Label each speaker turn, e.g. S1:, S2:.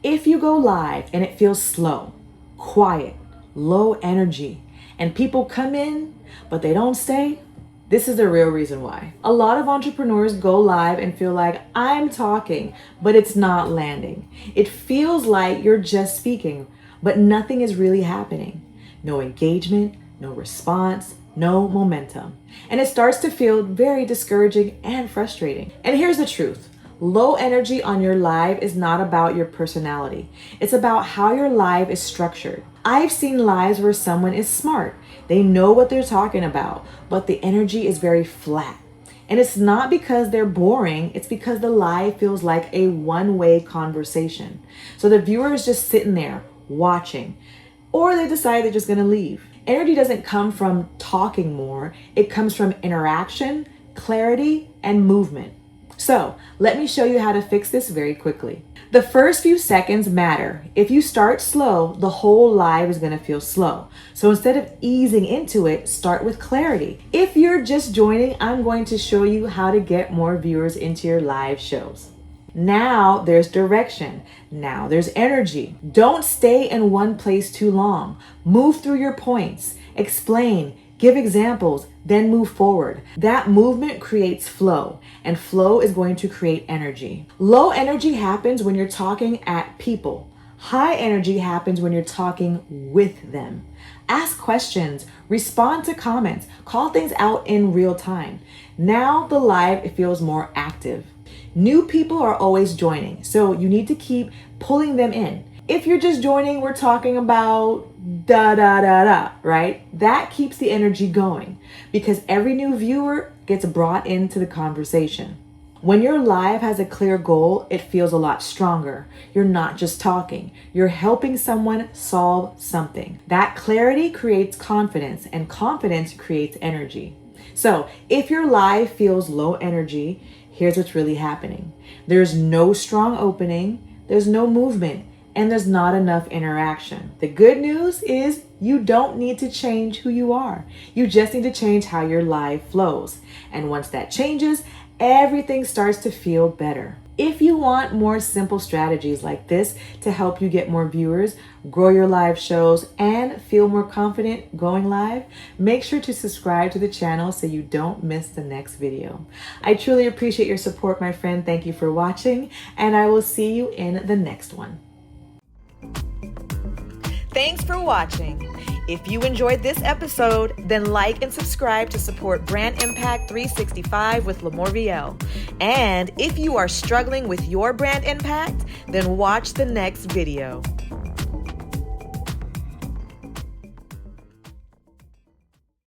S1: If you go live and it feels slow, quiet, low energy, and people come in, but they don't stay, this is the real reason why. A lot of entrepreneurs go live and feel like I'm talking, but it's not landing. It feels like you're just speaking, but nothing is really happening. No engagement, no response, no momentum. And it starts to feel very discouraging and frustrating. And here's the truth. Low energy on your live is not about your personality. It's about how your live is structured. I've seen lives where someone is smart. They know what they're talking about, but the energy is very flat. And it's not because they're boring, it's because the live feels like a one-way conversation. So the viewer is just sitting there watching, or they decide they're just gonna leave. Energy doesn't come from talking more, it comes from interaction, clarity, and movement. So let me show you how to fix this very quickly. The first few seconds matter. If you start slow, the whole live is gonna feel slow. So instead of easing into it, start with clarity. If you're just joining, I'm going to show you how to get more viewers into your live shows. Now there's direction. Now there's energy. Don't stay in one place too long. Move through your points. Explain. Give examples, then move forward. That movement creates flow, and flow is going to create energy. Low energy happens when you're talking at people. High energy happens when you're talking with them. Ask questions, respond to comments, call things out in real time. Now the live, it feels more active. New people are always joining, so you need to keep pulling them in. If you're just joining, we're talking about right? That keeps the energy going because every new viewer gets brought into the conversation. When your live has a clear goal, it feels a lot stronger. You're not just talking, you're helping someone solve something. That clarity creates confidence, and confidence creates energy. So if your live feels low energy, here's what's really happening. There's no strong opening, there's no movement, and there's not enough interaction. The good news is you don't need to change who you are. You just need to change how your live flows. And once that changes, everything starts to feel better. If you want more simple strategies like this to help you get more viewers, grow your live shows, and feel more confident going live, make sure to subscribe to the channel so you don't miss the next video. I truly appreciate your support, my friend. Thank you for watching, and I will see you in the next one. Thanks for watching. If you enjoyed this episode, then like and subscribe to support Brand Impact 365 with LaMorvielle. And if you are struggling with your brand impact, then watch the next video.